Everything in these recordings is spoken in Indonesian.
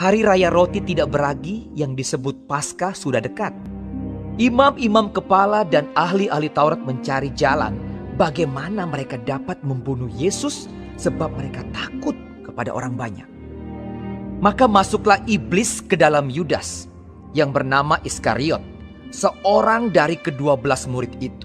Hari Raya Roti Tidak Beragi yang disebut Paskah sudah dekat. Imam-imam kepala dan ahli-ahli Taurat mencari jalan bagaimana mereka dapat membunuh Yesus sebab mereka takut kepada orang banyak. Maka masuklah iblis ke dalam Yudas yang bernama Iskariot, seorang dari ke-12 murid itu.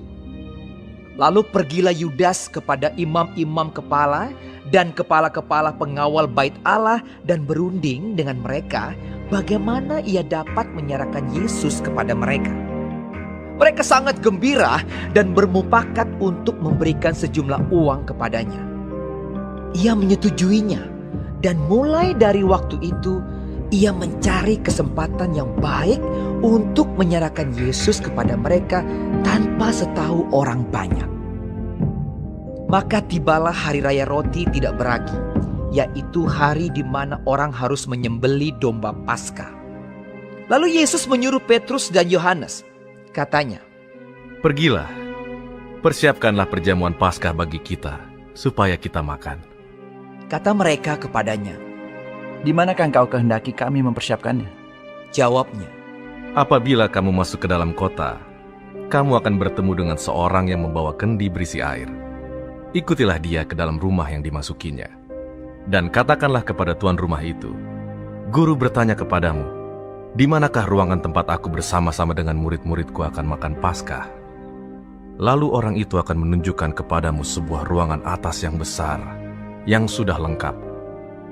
Lalu pergilah Yudas kepada imam-imam kepala dan kepala-kepala pengawal bait Allah dan berunding dengan mereka bagaimana ia dapat menyerahkan Yesus kepada mereka. Mereka sangat gembira dan bermufakat untuk memberikan sejumlah uang kepadanya. Ia menyetujuinya dan mulai dari waktu itu ia mencari kesempatan yang baik untuk menyerahkan Yesus kepada mereka tanpa setahu orang banyak. Maka tibalah hari Raya Roti Tidak Beragi, yaitu hari di mana orang harus menyembelih domba Paskah. Lalu Yesus menyuruh Petrus dan Yohanes. Katanya, "Pergilah, persiapkanlah perjamuan Paskah bagi kita, supaya kita makan." Kata mereka kepadanya. "Di manakah engkau kehendaki kami mempersiapkannya?" Jawabnya, "Apabila kamu masuk ke dalam kota, kamu akan bertemu dengan seorang yang membawa kendi berisi air. Ikutilah dia ke dalam rumah yang dimasukinya. Dan katakanlah kepada tuan rumah itu, 'Guru bertanya kepadamu, di manakah ruangan tempat aku bersama-sama dengan murid-muridku akan makan Paskah?' Lalu orang itu akan menunjukkan kepadamu sebuah ruangan atas yang besar, yang sudah lengkap.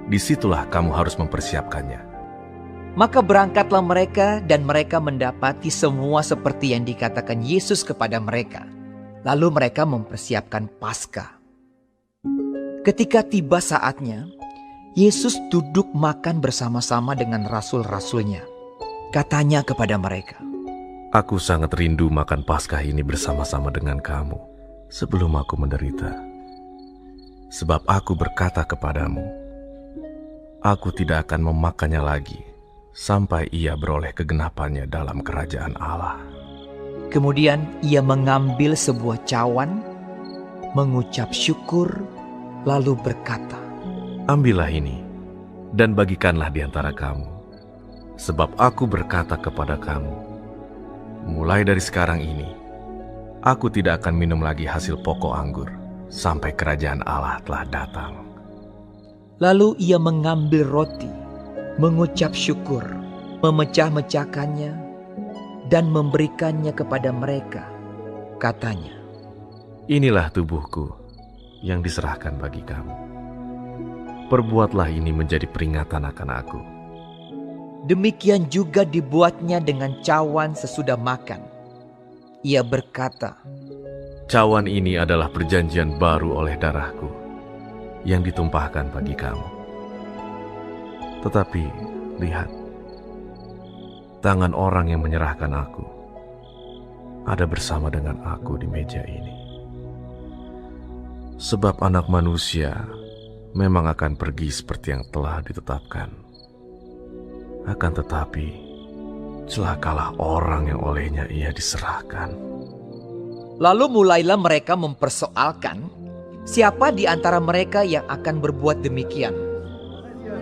Disitulah kamu harus mempersiapkannya." Maka berangkatlah mereka dan mereka mendapati semua seperti yang dikatakan Yesus kepada mereka. Lalu mereka mempersiapkan Paskah. Ketika tiba saatnya, Yesus duduk makan bersama-sama dengan rasul-rasulnya. Katanya kepada mereka, "Aku sangat rindu makan Paskah ini bersama-sama dengan kamu sebelum aku menderita. Sebab aku berkata kepadamu, aku tidak akan memakannya lagi sampai ia beroleh kegenapannya dalam kerajaan Allah." Kemudian ia mengambil sebuah cawan, mengucap syukur, lalu berkata, "Ambillah ini dan bagikanlah di antara kamu. Sebab aku berkata kepada kamu, mulai dari sekarang ini, aku tidak akan minum lagi hasil pokok anggur sampai kerajaan Allah telah datang." Lalu ia mengambil roti, mengucap syukur, memecah-mecahkannya, dan memberikannya kepada mereka. Katanya, "Inilah tubuhku yang diserahkan bagi kamu. Perbuatlah ini menjadi peringatan akan aku." Demikian juga dibuatnya dengan cawan sesudah makan. Ia berkata, "Cawan ini adalah perjanjian baru oleh darahku yang ditumpahkan bagi kamu. Tetapi lihat, tangan orang yang menyerahkan aku ada bersama dengan aku di meja ini. Sebab Anak Manusia memang akan pergi seperti yang telah ditetapkan. Akan tetapi, celakalah orang yang olehnya ia diserahkan." Lalu mulailah mereka mempersoalkan siapa di antara mereka yang akan berbuat demikian.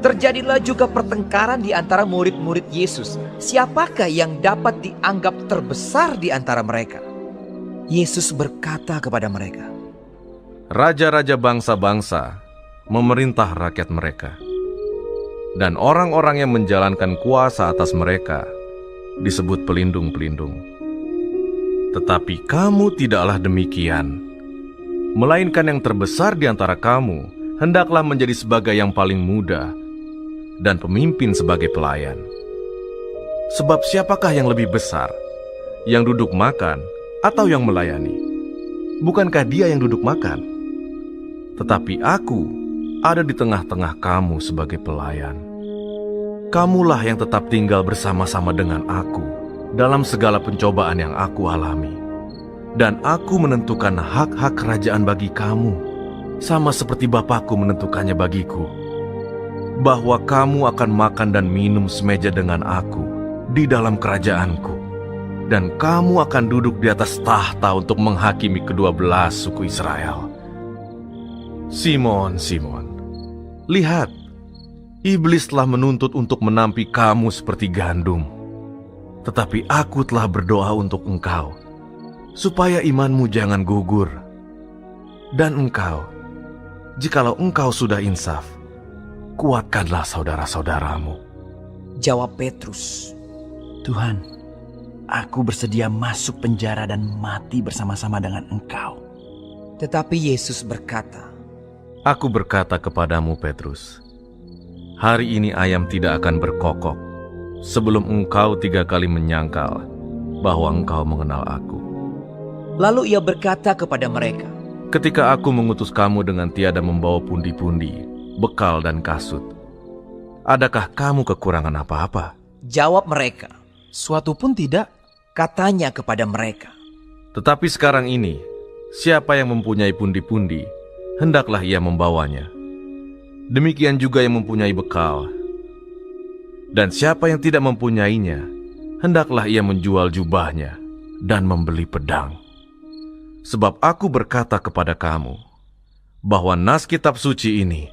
Terjadilah juga pertengkaran di antara murid-murid Yesus. Siapakah yang dapat dianggap terbesar di antara mereka? Yesus berkata kepada mereka, "Raja-raja bangsa-bangsa memerintah rakyat mereka, dan orang-orang yang menjalankan kuasa atas mereka disebut pelindung-pelindung. Tetapi kamu tidaklah demikian, melainkan yang terbesar di antara kamu hendaklah menjadi sebagai yang paling muda, dan pemimpin sebagai pelayan. Sebab siapakah yang lebih besar, yang duduk makan atau yang melayani? Bukankah dia yang duduk makan? Tetapi aku ada di tengah-tengah kamu sebagai pelayan. Kamulah yang tetap tinggal bersama-sama dengan aku dalam segala pencobaan yang aku alami. Dan aku menentukan hak-hak kerajaan bagi kamu, sama seperti Bapakku menentukannya bagiku, bahwa kamu akan makan dan minum semeja dengan aku di dalam kerajaanku, dan kamu akan duduk di atas tahta untuk menghakimi ke-12 suku Israel. Simon, Simon, lihat, Iblis telah menuntut untuk menampi kamu seperti gandum. Tetapi aku telah berdoa untuk engkau, supaya imanmu jangan gugur. Dan engkau, jikalau engkau sudah insaf, kuatkanlah saudara-saudaramu. Jawab Petrus, Tuhan, aku bersedia masuk penjara dan mati bersama-sama dengan Engkau. tetapi Yesus berkata, Aku berkata kepadamu, Petrus, hari ini ayam tidak akan berkokok sebelum engkau 3 kali menyangkal bahwa engkau mengenal aku. Lalu ia berkata kepada mereka, Ketika aku mengutus kamu dengan tiada membawa pundi-pundi, bekal dan kasut, adakah kamu kekurangan apa-apa? jawab mereka. Suatu pun tidak. Katanya kepada mereka, Tetapi sekarang ini, siapa yang mempunyai pundi-pundi, hendaklah ia membawanya. Demikian juga yang mempunyai bekal. Dan siapa yang tidak mempunyainya, hendaklah ia menjual jubahnya dan membeli pedang. Sebab aku berkata kepada kamu, bahwa nas kitab suci ini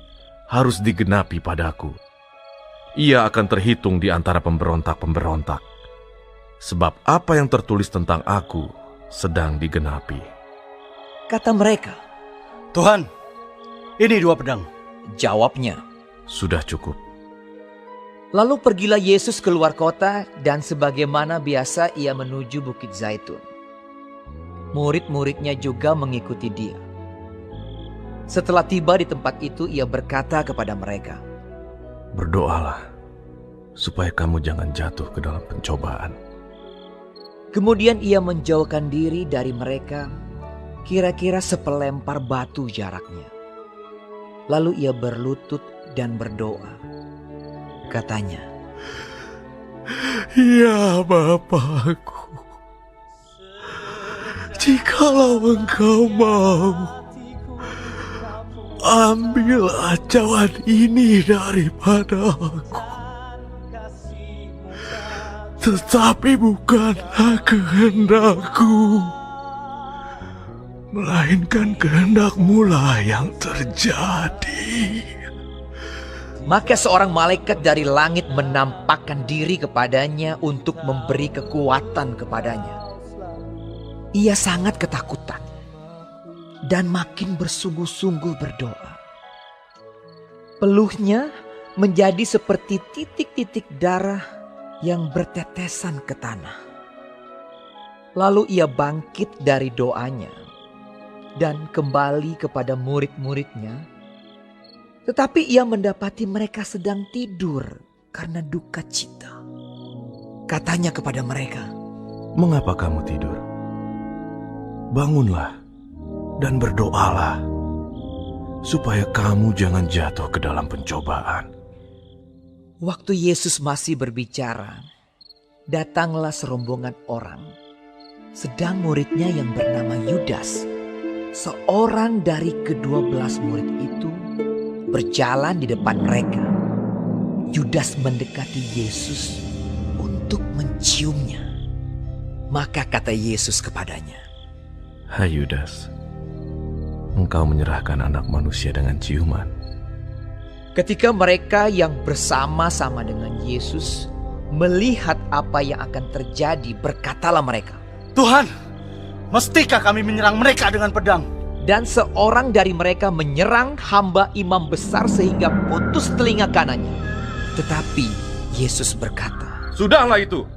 harus digenapi padaku. Ia akan terhitung di antara pemberontak-pemberontak. Sebab apa yang tertulis tentang aku sedang digenapi. kata mereka. Tuhan, ini 2 pedang. Jawabnya, Sudah cukup. lalu pergilah Yesus keluar kota dan sebagaimana biasa ia menuju Bukit Zaitun. Murid-muridnya juga mengikuti dia. Setelah tiba di tempat itu, ia berkata kepada mereka, Berdoalah, supaya kamu jangan jatuh ke dalam pencobaan. Kemudian ia menjauhkan diri dari mereka, kira-kira sepelempar batu jaraknya. Lalu ia berlutut dan berdoa. Katanya, Ya Bapakku, jikalau Engkau mau, ambillah cawan ini daripada aku. Tetapi bukanlah kehendakku, melainkan kehendak-Mu lah yang terjadi. maka seorang malaikat dari langit menampakkan diri kepadanya untuk memberi kekuatan kepadanya. Ia sangat ketakutan dan makin bersungguh-sungguh berdoa. Peluhnya menjadi seperti titik-titik darah yang bertetesan ke tanah. Lalu ia bangkit dari doanya dan kembali kepada murid-muridnya. Tetapi ia mendapati mereka sedang tidur karena duka cita. Katanya kepada mereka, Mengapa kamu tidur? Bangunlah dan berdoalah, supaya kamu jangan jatuh ke dalam pencobaan. waktu Yesus masih berbicara, datanglah serombongan orang. Sedang muridnya yang bernama Yudas, seorang dari ke-12 murid itu, berjalan di depan mereka. Yudas mendekati Yesus untuk menciumnya. Maka kata Yesus kepadanya, Hai Yudas, engkau menyerahkan anak manusia dengan ciuman. ketika mereka yang bersama-sama dengan Yesus melihat apa yang akan terjadi, berkatalah mereka, Tuhan, mestikah kami menyerang mereka dengan pedang? dan seorang dari mereka menyerang hamba imam besar sehingga putus telinga kanannya. Tetapi Yesus berkata, Sudahlah itu.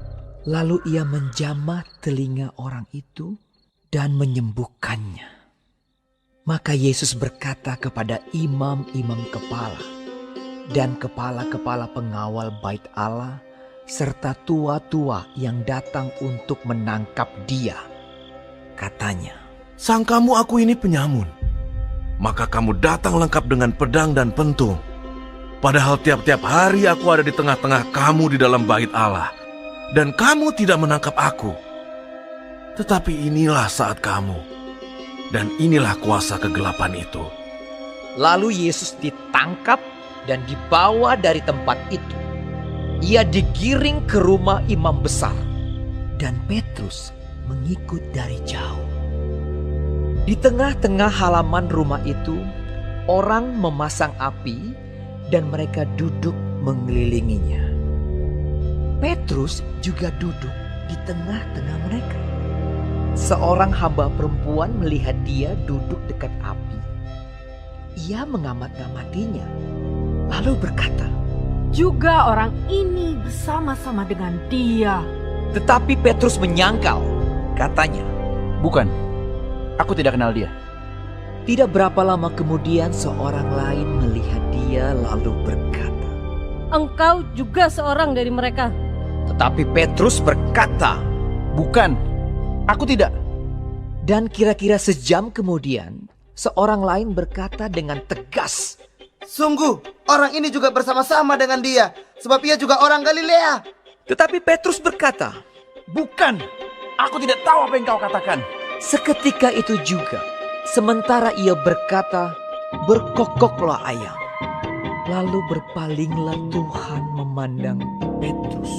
lalu ia menjamah telinga orang itu dan menyembuhkannya. Maka Yesus berkata kepada imam-imam kepala dan kepala-kepala pengawal bait Allah serta tua-tua yang datang untuk menangkap dia. Katanya, Sangkamu aku ini penyamun, maka kamu datang lengkap dengan pedang dan pentung. Padahal tiap-tiap hari aku ada di tengah-tengah kamu di dalam bait Allah, dan kamu tidak menangkap aku. Tetapi inilah saat kamu, dan inilah kuasa kegelapan itu. lalu Yesus ditangkap dan dibawa dari tempat itu. Ia digiring ke rumah imam besar dan Petrus mengikut dari jauh. Di tengah-tengah halaman rumah itu, orang memasang api dan mereka duduk mengelilinginya. Petrus juga duduk di tengah-tengah mereka. Seorang hamba perempuan melihat dia duduk dekat api. Ia mengamat-ngamatinya, lalu berkata, Juga orang ini bersama-sama dengan dia. tetapi Petrus menyangkal. Katanya, Bukan, aku tidak kenal dia. tidak berapa lama kemudian seorang lain melihat dia lalu berkata, Engkau juga seorang dari mereka. tetapi Petrus berkata, Bukan, aku tidak. dan kira-kira sejam kemudian seorang lain berkata dengan tegas, Sungguh, orang ini juga bersama-sama dengan dia, sebab ia juga orang Galilea. tetapi Petrus berkata. Bukan, aku tidak tahu apa yang kau katakan. Seketika itu juga, sementara ia berkata, berkokoklah ayam. Lalu berpalinglah Tuhan memandang Petrus.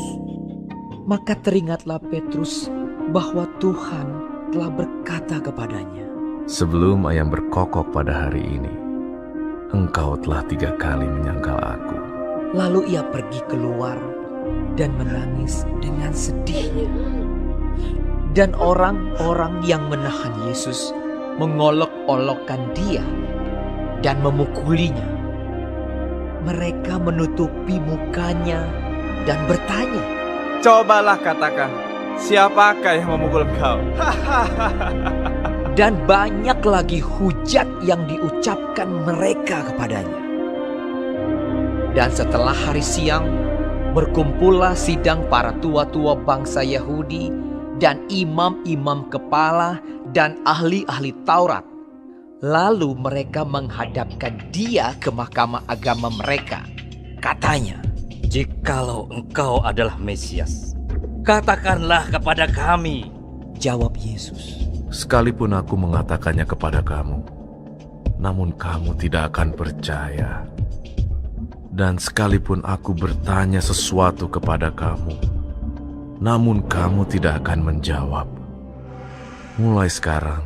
Maka teringatlah Petrus bahwa Tuhan telah berkata kepadanya, Sebelum ayam berkokok pada hari ini, engkau telah 3 kali menyangkal aku. lalu ia pergi keluar dan menangis dengan sedihnya. Dan orang-orang yang menahan Yesus mengolok-olokkan dia dan memukulinya. Mereka menutupi mukanya dan bertanya, Cobalah katakan, siapakah yang memukul kau? dan banyak lagi hujat yang diucapkan mereka kepadanya. Dan setelah hari siang, berkumpullah sidang para tua-tua bangsa Yahudi dan imam-imam kepala dan ahli-ahli Taurat. Lalu mereka menghadapkan dia ke mahkamah agama mereka. Katanya, Jikalau engkau adalah Mesias, katakanlah kepada kami. jawab Yesus, Sekalipun aku mengatakannya kepada kamu, namun kamu tidak akan percaya. Dan sekalipun aku bertanya sesuatu kepada kamu, namun kamu tidak akan menjawab. Mulai sekarang,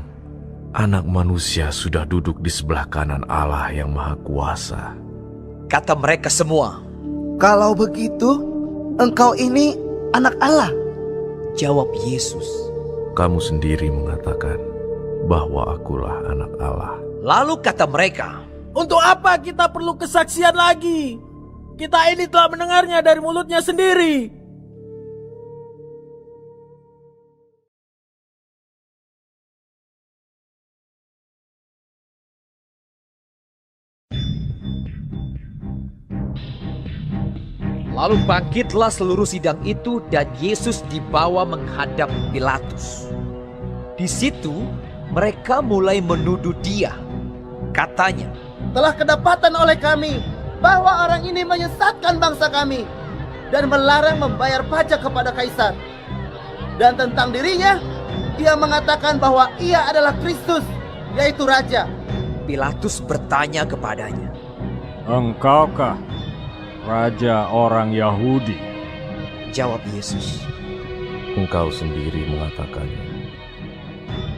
Anak Manusia sudah duduk di sebelah kanan Allah yang Maha Kuasa. kata mereka semua. Kalau begitu, engkau ini anak Allah. Jawab Yesus. Kamu sendiri mengatakan bahwa akulah anak Allah. Lalu kata mereka, Untuk apa kita perlu kesaksian lagi? Kita ini telah mendengarnya dari mulutnya sendiri. Lalu bangkitlah seluruh sidang itu dan Yesus dibawa menghadap Pilatus. Di situ mereka mulai menuduh dia. Katanya, Telah kedapatan oleh kami bahwa orang ini menyesatkan bangsa kami dan melarang membayar pajak kepada Kaisar. Dan tentang dirinya, ia mengatakan bahwa ia adalah Kristus, yaitu Raja. Pilatus bertanya kepadanya, Engkaukah Raja orang Yahudi? Jawab Yesus. Engkau sendiri mengatakannya.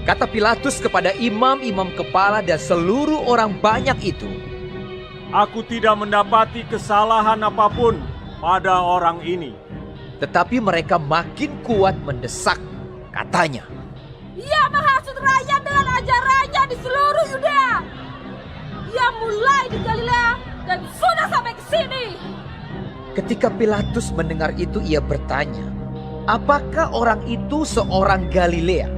Kata Pilatus kepada imam-imam kepala dan seluruh orang banyak itu, Aku tidak mendapati kesalahan apapun pada orang ini. tetapi mereka makin kuat mendesak. Katanya, Ia menghasut rakyat dengan ajarannya di seluruh Yudea. Ia mulai di Galilea dan sudah sampai ke sini. ketika Pilatus mendengar itu ia bertanya, apakah orang itu seorang Galilea?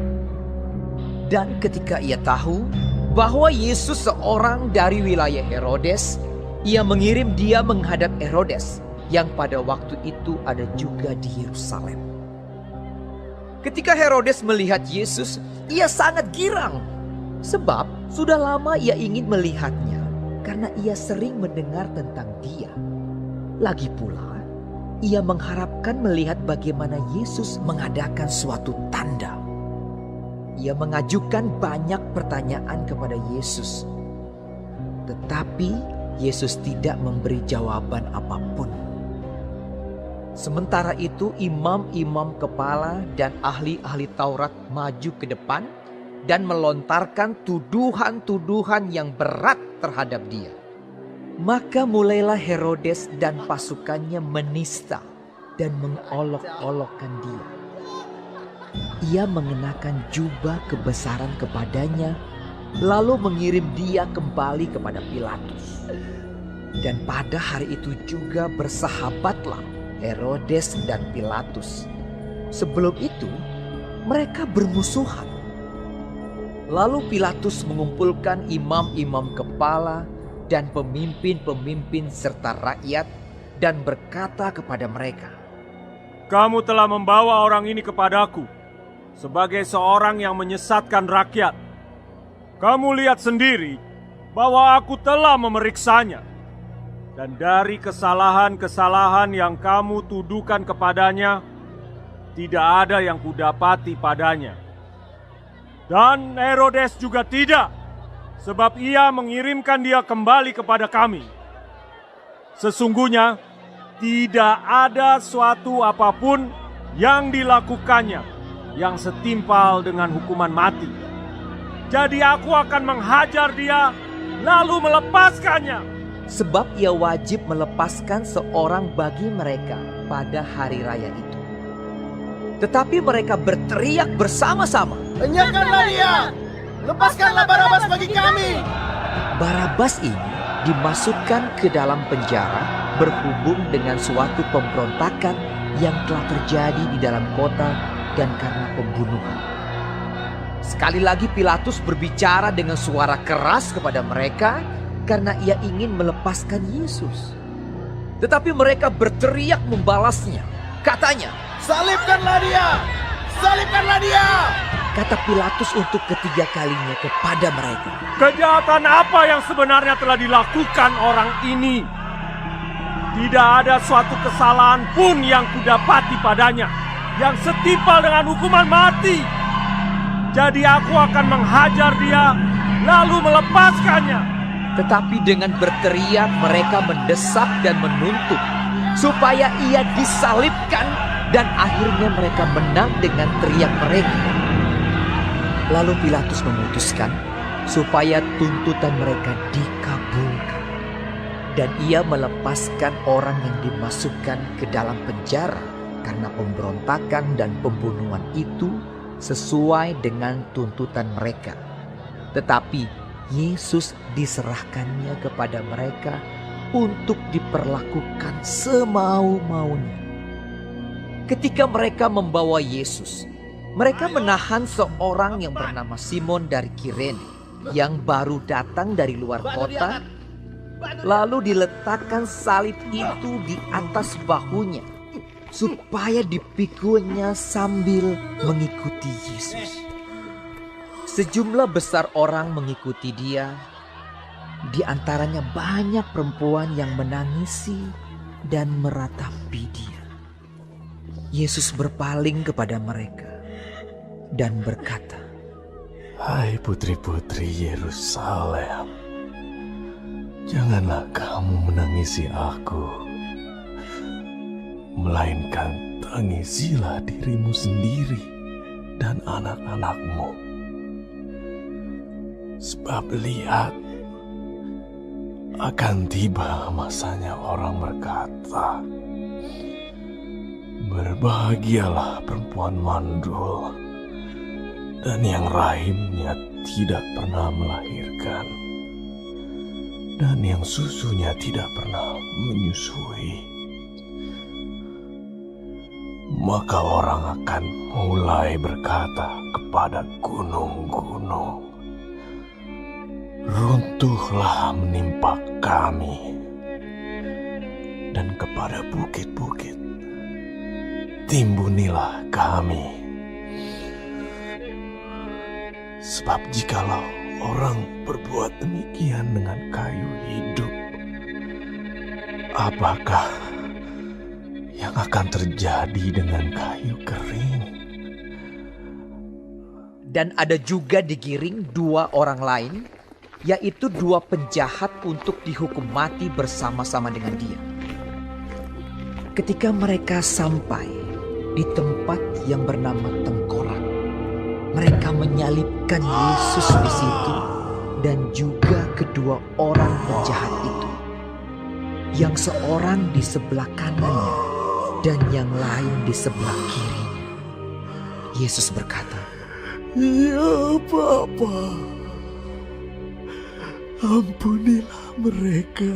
Dan ketika ia tahu bahwa Yesus seorang dari wilayah Herodes, ia mengirim dia menghadap Herodes yang pada waktu itu ada juga di Yerusalem. Ketika Herodes melihat Yesus, ia sangat girang. Sebab sudah lama ia ingin melihatnya karena ia sering mendengar tentang dia. Lagi pula, ia mengharapkan melihat bagaimana Yesus mengadakan suatu tanda. Ia mengajukan banyak pertanyaan kepada Yesus. Tetapi Yesus tidak memberi jawaban apapun. Sementara itu imam-imam kepala dan ahli-ahli Taurat maju ke depan dan melontarkan tuduhan-tuduhan yang berat terhadap dia. Maka mulailah Herodes dan pasukannya menista dan mengolok-olokkan dia. Ia mengenakan jubah kebesaran kepadanya, lalu mengirim dia kembali kepada Pilatus. Dan pada hari itu juga bersahabatlah Herodes dan Pilatus. Sebelum itu mereka bermusuhan. Lalu Pilatus mengumpulkan imam-imam kepala dan pemimpin-pemimpin serta rakyat dan berkata kepada mereka, Kamu telah membawa orang ini kepadaku sebagai seorang yang menyesatkan rakyat. Kamu lihat sendiri bahwa aku telah memeriksanya. Dan dari kesalahan-kesalahan yang kamu tuduhkan kepadanya, tidak ada yang kudapati padanya. Dan Herodes juga tidak, sebab ia mengirimkan dia kembali kepada kami. Sesungguhnya tidak ada suatu apapun yang dilakukannya yang setimpal dengan hukuman mati. Jadi aku akan menghajar dia lalu melepaskannya. sebab ia wajib melepaskan seorang bagi mereka pada hari raya itu. Tetapi mereka berteriak bersama-sama, Lenyapkanlah dia! Lepaskanlah Barabas bagi kami! Barabas ini dimasukkan ke dalam penjara berhubung dengan suatu pemberontakan yang telah terjadi di dalam kota dan karena pembunuhan. Sekali lagi Pilatus berbicara dengan suara keras kepada mereka karena ia ingin melepaskan Yesus. Tetapi mereka berteriak membalasnya. Katanya, Salibkanlah dia! Salibkanlah dia! kata Pilatus untuk ketiga kalinya kepada mereka. Kejahatan apa yang sebenarnya telah dilakukan orang ini? Tidak ada suatu kesalahan pun yang kudapati padanya yang setimpal dengan hukuman mati. Jadi aku akan menghajar dia lalu melepaskannya. Tetapi dengan berteriak mereka mendesak dan menuntut supaya ia disalibkan, dan akhirnya mereka menang dengan teriak mereka. Lalu Pilatus memutuskan supaya tuntutan mereka dikabulkan, dan ia melepaskan orang yang dimasukkan ke dalam penjara karena pemberontakan dan pembunuhan itu sesuai dengan tuntutan mereka. Tetapi Yesus diserahkannya kepada mereka untuk diperlakukan semau-maunya. Ketika mereka membawa Yesus, mereka menahan seorang yang bernama Simon dari Kirene yang baru datang dari luar kota. Lalu diletakkan salib itu di atas bahunya supaya dipikunya sambil mengikuti Yesus. Sejumlah besar orang mengikuti dia. Di antaranya banyak perempuan yang menangisi dan meratapi dia. Yesus berpaling kepada mereka dan berkata, Hai putri-putri Yerusalem, janganlah kamu menangisi aku, melainkan tangisilah dirimu sendiri dan anak-anakmu. Sebab lihat, akan tiba masanya orang berkata, Berbahagialah perempuan mandul dan yang rahimnya tidak pernah melahirkan, dan yang susunya tidak pernah menyusui. Maka orang akan mulai berkata kepada gunung-gunung, Runtuhlah menimpa kami, dan kepada bukit-bukit, timbunilah kami. Sebab jikalau orang berbuat demikian dengan kayu hidup, apakah yang akan terjadi dengan kayu kering? Dan ada juga digiring dua orang lain, yaitu dua penjahat untuk dihukum mati bersama-sama dengan dia. Ketika mereka sampai di tempat yang bernama Tengkorak, mereka menyalibkan Yesus di situ dan juga kedua orang penjahat itu. yang seorang di sebelah kanannya dan yang lain di sebelah kirinya. Yesus berkata, Ya Bapa, ampunilah mereka,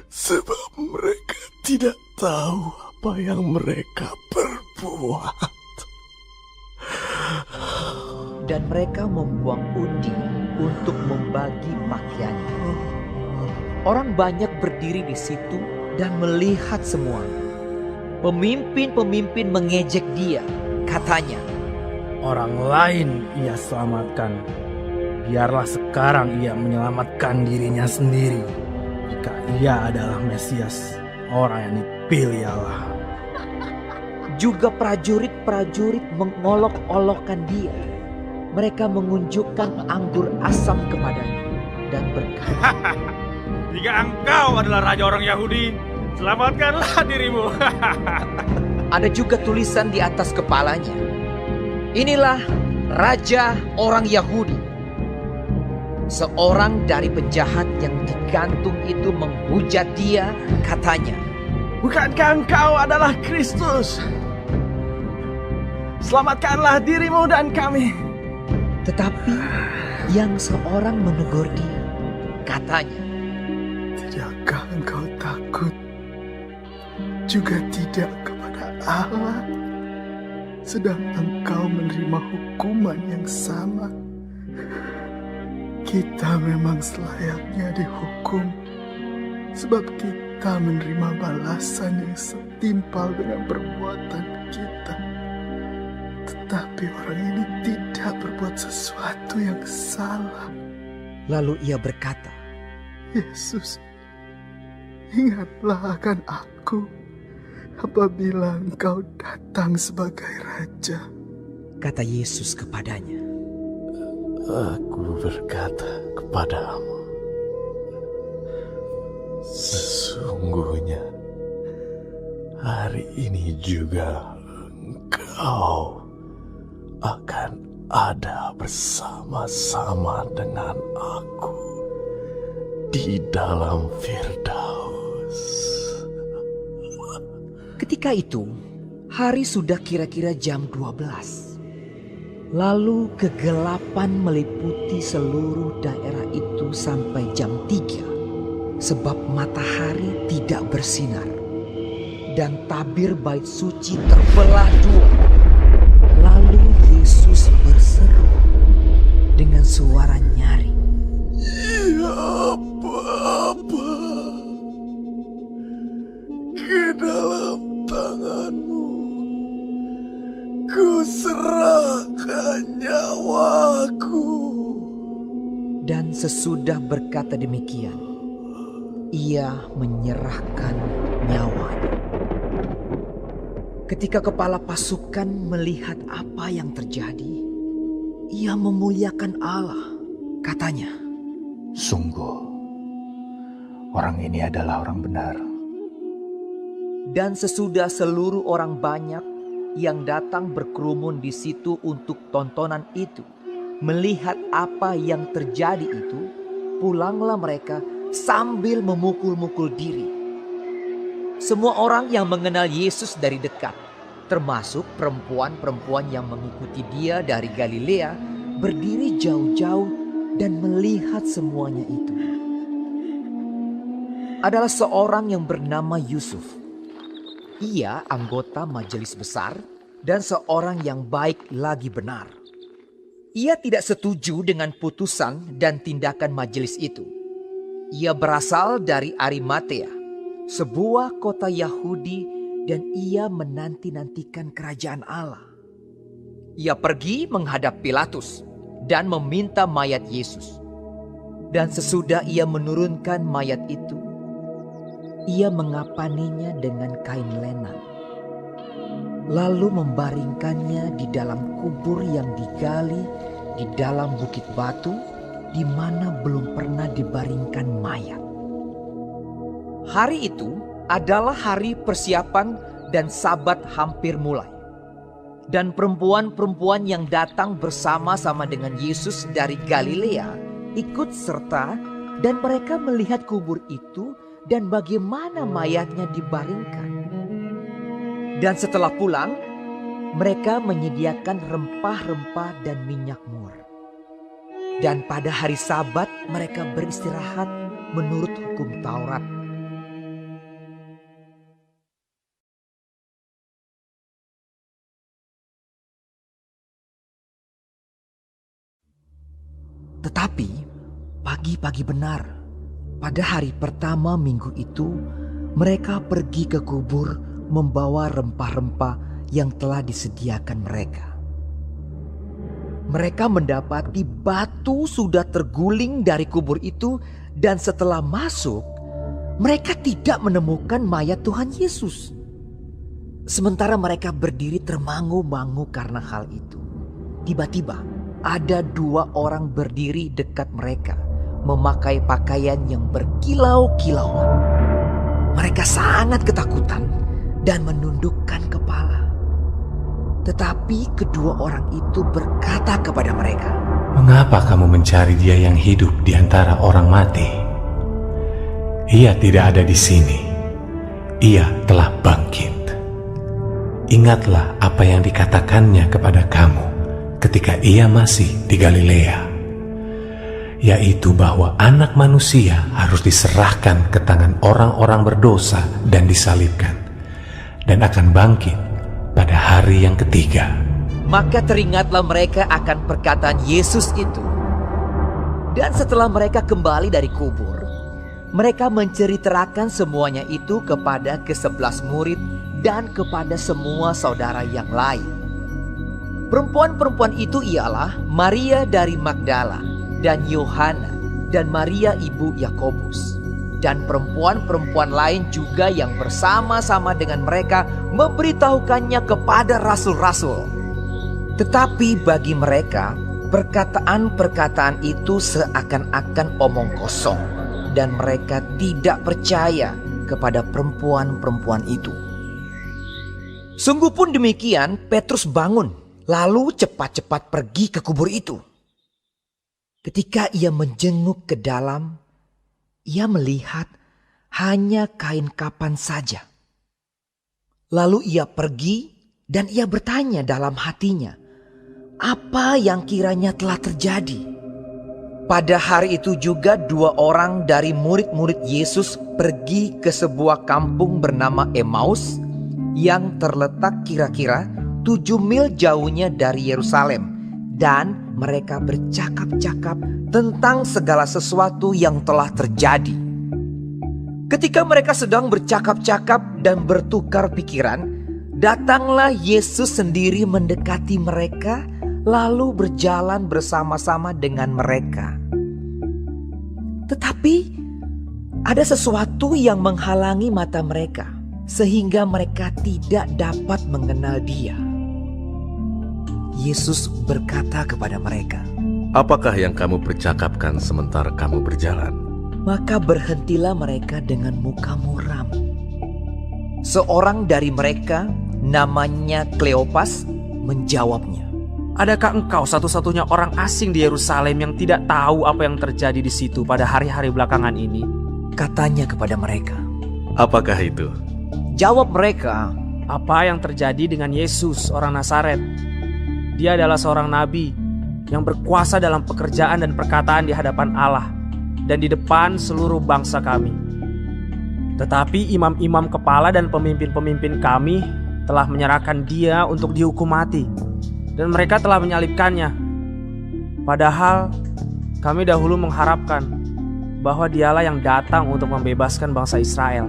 sebab mereka tidak tahu apa yang mereka perbuat. dan mereka membuang undi untuk membagi pakaiannya. Orang banyak berdiri di situ dan melihat semuanya. Pemimpin-pemimpin mengejek dia, katanya, Orang lain ia selamatkan, biarlah sekarang ia menyelamatkan dirinya sendiri. Jika ia adalah Mesias, orang yang dipilih Allah. Juga prajurit-prajurit mengolok-olokkan dia. Mereka mengunjukkan anggur asam kepadanya dan berkata, Jika engkau adalah raja orang Yahudi, selamatkanlah dirimu. Ada juga tulisan di atas kepalanya, Inilah Raja orang Yahudi. Seorang dari penjahat yang digantung itu menghujat dia, katanya, Bukankah engkau adalah Kristus? Selamatkanlah dirimu dan kami. Tetapi yang seorang menegur dia, katanya, Tidakkah engkau takut juga tidak kepada Allah, sedang engkau menerima hukuman yang sama? Kita memang selayaknya dihukum, sebab kita menerima balasan yang setimpal dengan perbuatan kita. Tetapi orang ini tidak berbuat sesuatu yang salah. Lalu ia berkata, Yesus, ingatlah akan aku apabila engkau datang sebagai Raja. Kata Yesus kepadanya, Aku berkata kepadamu, sesungguhnya hari ini juga engkau akan ada bersama-sama dengan aku di dalam Firdaus. Ketika itu, hari sudah kira-kira jam 12. Lalu kegelapan meliputi seluruh daerah itu sampai jam 3. Sebab matahari tidak bersinar. Dan tabir bait suci terbelah dua. Lalu Yesus berseru dengan suara nyaring, Ya Bapa, ke dalam tanganmu ku serahkan nyawaku. Dan sesudah berkata demikian, ia menyerahkan nyawanya. Ketika kepala pasukan melihat apa yang terjadi, ia memuliakan Allah. Katanya, Sungguh, orang ini adalah orang benar. dan sesudah seluruh orang banyak yang datang berkerumun di situ untuk tontonan itu, melihat apa yang terjadi itu, pulanglah mereka sambil memukul-mukul diri. Semua orang yang mengenal Yesus dari dekat, termasuk perempuan-perempuan yang mengikuti dia dari Galilea, berdiri jauh-jauh dan melihat semuanya itu. Adalah seorang yang bernama Yusuf. Ia anggota majelis besar dan seorang yang baik lagi benar. Ia tidak setuju dengan putusan dan tindakan majelis itu. Ia berasal dari Arimatea, sebuah kota Yahudi, dan ia menanti-nantikan kerajaan Allah. Ia pergi menghadap Pilatus dan meminta mayat Yesus. Dan sesudah ia menurunkan mayat itu, ia mengapaninya dengan kain lenan, lalu membaringkannya di dalam kubur yang digali di dalam bukit batu, di mana belum pernah dibaringkan mayat. Hari itu adalah hari persiapan dan Sabat hampir mulai. Dan perempuan-perempuan yang datang bersama-sama dengan Yesus dari Galilea ikut serta dan mereka melihat kubur itu dan bagaimana mayatnya dibaringkan. Dan setelah pulang, mereka menyediakan rempah-rempah dan minyak mur. Dan pada hari Sabat mereka beristirahat menurut hukum Taurat. Tetapi pagi-pagi benar, pada hari pertama minggu itu, mereka pergi ke kubur membawa rempah-rempah yang telah disediakan mereka. Mereka mendapati batu sudah terguling dari kubur itu, dan setelah masuk, mereka tidak menemukan mayat Tuhan Yesus. Sementara mereka berdiri termangu-mangu karena hal itu, tiba-tiba ada 2 orang berdiri dekat mereka, memakai pakaian yang berkilau-kilauan. Mereka sangat ketakutan dan menundukkan kepala. Tetapi kedua orang itu berkata kepada mereka, "Mengapa kamu mencari Dia yang hidup di antara orang mati? Ia tidak ada di sini. Ia telah bangkit. Ingatlah apa yang dikatakannya kepada kamu ketika Ia masih di Galilea, yaitu bahwa Anak Manusia harus diserahkan ke tangan orang-orang berdosa dan disalibkan, dan akan bangkit pada hari yang ketiga." Maka teringatlah mereka akan perkataan Yesus itu. Dan setelah mereka kembali dari kubur, mereka menceritakan semuanya itu kepada ke-11 murid dan kepada semua saudara yang lain. Perempuan-perempuan itu ialah Maria dari Magdala dan Yohana dan Maria ibu Yakobus. Dan perempuan-perempuan lain juga yang bersama-sama dengan mereka memberitahukannya kepada rasul-rasul. Tetapi bagi mereka, perkataan-perkataan itu seakan-akan omong kosong, dan mereka tidak percaya kepada perempuan-perempuan itu. Sungguh pun demikian, Petrus bangun, lalu cepat-cepat pergi ke kubur itu. Ketika ia menjenguk ke dalam, ia melihat hanya kain kapan saja. Lalu ia pergi dan ia bertanya dalam hatinya, apa yang kiranya telah terjadi. Pada hari itu juga 2 orang dari murid-murid Yesus pergi ke sebuah kampung bernama Emmaus yang terletak kira-kira 7 mil jauhnya dari Yerusalem. Dan mereka bercakap-cakap tentang segala sesuatu yang telah terjadi. Ketika mereka sedang bercakap-cakap dan bertukar pikiran, datanglah Yesus sendiri mendekati mereka, lalu berjalan bersama-sama dengan mereka. Tetapi ada sesuatu yang menghalangi mata mereka, sehingga mereka tidak dapat mengenal Dia. Yesus berkata kepada mereka, "Apakah yang kamu percakapkan sementara kamu berjalan?" Maka berhentilah mereka dengan muka muram. Seorang dari mereka, namanya Kleopas, menjawabnya, Adakah engkau satu-satunya orang asing di Yerusalem yang tidak tahu apa yang terjadi di situ pada hari-hari belakangan ini? Katanya kepada mereka. "Apakah itu?" Jawab mereka, Apa yang terjadi dengan Yesus orang Nazaret? Dia adalah seorang nabi yang berkuasa dalam pekerjaan dan perkataan di hadapan Allah dan di depan seluruh bangsa kami. Tetapi imam-imam kepala dan pemimpin-pemimpin kami telah menyerahkan Dia untuk dihukum mati, dan mereka telah menyalibkannya. Padahal kami dahulu mengharapkan bahwa Dialah yang datang untuk membebaskan bangsa Israel.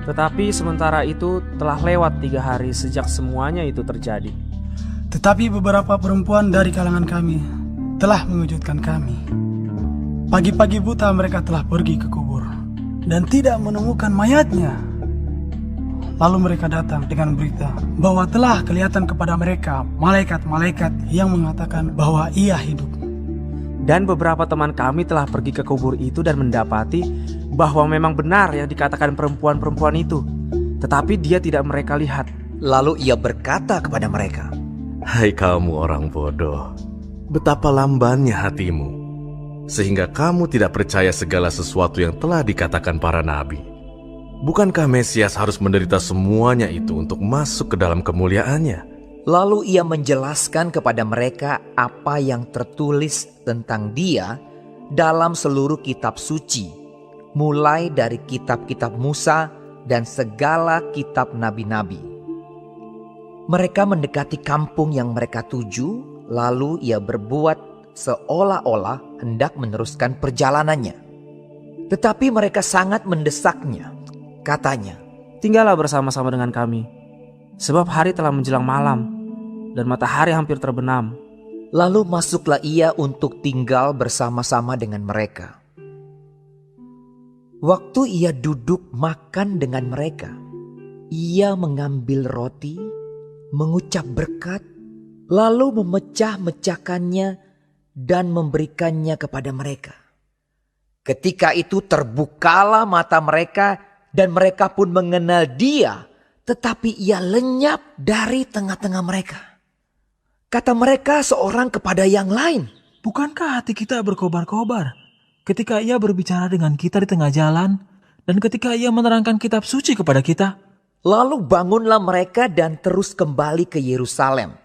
Tetapi sementara itu telah lewat 3 hari sejak semuanya itu terjadi. Tetapi beberapa perempuan dari kalangan kami telah mengejutkan kami. Pagi-pagi buta mereka telah pergi ke kubur dan tidak menemukan mayatnya. Lalu mereka datang dengan berita bahwa telah kelihatan kepada mereka malaikat-malaikat yang mengatakan bahwa Ia hidup. Dan beberapa teman kami telah pergi ke kubur itu dan mendapati bahwa memang benar yang dikatakan perempuan-perempuan itu. Tetapi Dia tidak mereka lihat. Lalu Ia berkata kepada mereka, "Hai kamu orang bodoh, betapa lambannya hatimu. sehingga kamu tidak percaya segala sesuatu yang telah dikatakan para nabi. Bukankah Mesias harus menderita semuanya itu untuk masuk ke dalam kemuliaannya?" Lalu ia menjelaskan kepada mereka apa yang tertulis tentang dia dalam seluruh kitab suci, mulai dari kitab-kitab Musa dan segala kitab nabi-nabi. Mereka mendekati kampung yang mereka tuju, lalu ia berbuat seolah-olah hendak meneruskan perjalanannya. Tetapi mereka sangat mendesaknya. Katanya, "Tinggallah bersama-sama dengan kami, sebab hari telah menjelang malam dan matahari hampir terbenam." Lalu masuklah ia untuk tinggal bersama-sama dengan mereka. Waktu ia duduk makan dengan mereka, ia mengambil roti, mengucap berkat, lalu memecah-mecahkannya dan memberikannya kepada mereka. Ketika itu terbukalah mata mereka dan mereka pun mengenal dia, tetapi ia lenyap dari tengah-tengah mereka. Kata mereka seorang kepada yang lain, Bukankah hati kita berkobar-kobar ketika ia berbicara dengan kita di tengah jalan dan ketika ia menerangkan kitab suci kepada kita? Lalu bangunlah mereka dan terus kembali ke Yerusalem.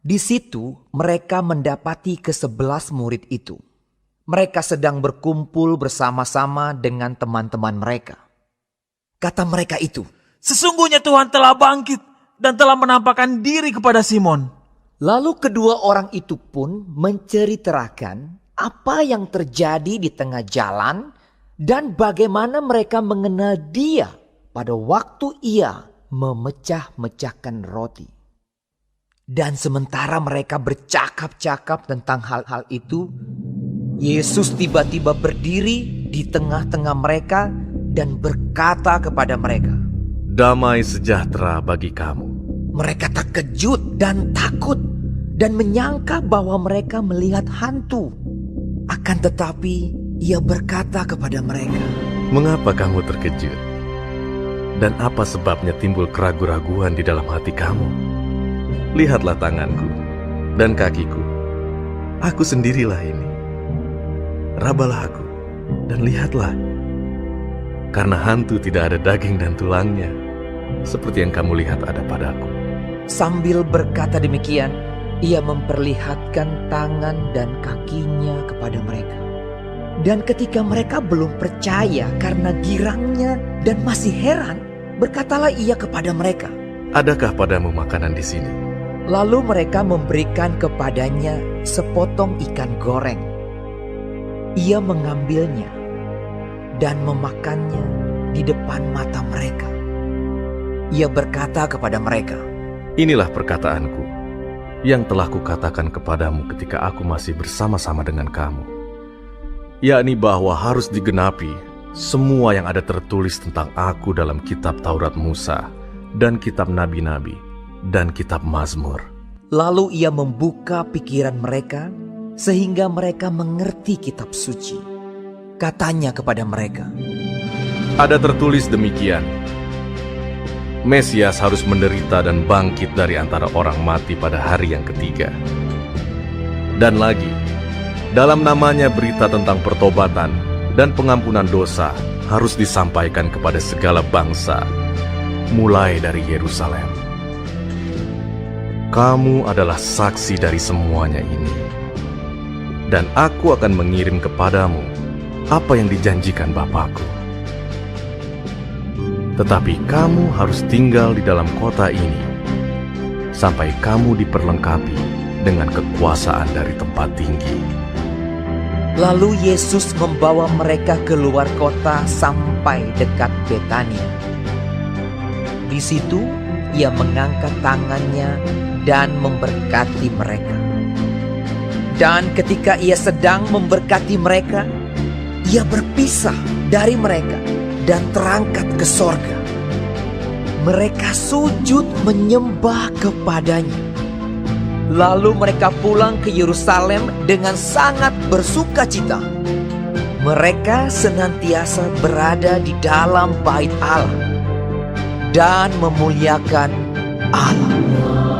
Di situ mereka mendapati ke-11 murid itu. Mereka sedang berkumpul bersama-sama dengan teman-teman mereka. Kata mereka itu, Sesungguhnya Tuhan telah bangkit dan telah menampakkan diri kepada Simon. Lalu kedua orang itu pun menceritakan apa yang terjadi di tengah jalan dan bagaimana mereka mengenal dia pada waktu ia memecah-mecahkan roti. Dan sementara mereka bercakap-cakap tentang hal-hal itu, Yesus tiba-tiba berdiri di tengah-tengah mereka dan berkata kepada mereka, "Damai sejahtera bagi kamu." Mereka terkejut dan takut dan menyangka bahwa mereka melihat hantu. Akan tetapi ia berkata kepada mereka, "Mengapa kamu terkejut? Dan apa sebabnya timbul keraguan-raguan di dalam hati kamu? Lihatlah tanganku dan kakiku. Aku sendirilah ini. Rabalah aku dan lihatlah. Karena hantu tidak ada daging dan tulangnya, seperti yang kamu lihat ada padaku." Sambil berkata demikian, ia memperlihatkan tangan dan kakinya kepada mereka. Dan ketika mereka belum percaya karena girangnya dan masih heran, berkatalah ia kepada mereka, "Adakah padamu makanan di sini?" Lalu mereka memberikan kepadanya sepotong ikan goreng. Ia mengambilnya dan memakannya di depan mata mereka. Ia berkata kepada mereka, "Inilah perkataanku yang telah kukatakan kepadamu ketika aku masih bersama-sama dengan kamu, yakni bahwa harus digenapi semua yang ada tertulis tentang aku dalam kitab Taurat Musa dan kitab nabi-nabi dan kitab Mazmur." Lalu ia membuka pikiran mereka sehingga mereka mengerti kitab suci. Katanya kepada mereka, "Ada tertulis demikian, Mesias harus menderita dan bangkit dari antara orang mati pada hari yang ketiga. Dan lagi, dalam namanya berita tentang pertobatan dan pengampunan dosa harus disampaikan kepada segala bangsa, mulai dari Yerusalem. Kamu adalah saksi dari semuanya ini. Dan aku akan mengirim kepadamu apa yang dijanjikan Bapakku. Tetapi kamu harus tinggal di dalam kota ini sampai kamu diperlengkapi dengan kekuasaan dari tempat tinggi." Lalu Yesus membawa mereka keluar kota sampai dekat Betania. Di situ ia mengangkat tangannya dan memberkati mereka. Dan ketika ia sedang memberkati mereka, ia berpisah dari mereka dan terangkat ke sorga. Mereka sujud menyembah kepadanya. Lalu mereka pulang ke Yerusalem dengan sangat bersukacita. Mereka senantiasa berada di dalam bait Allah dan memuliakan Allah.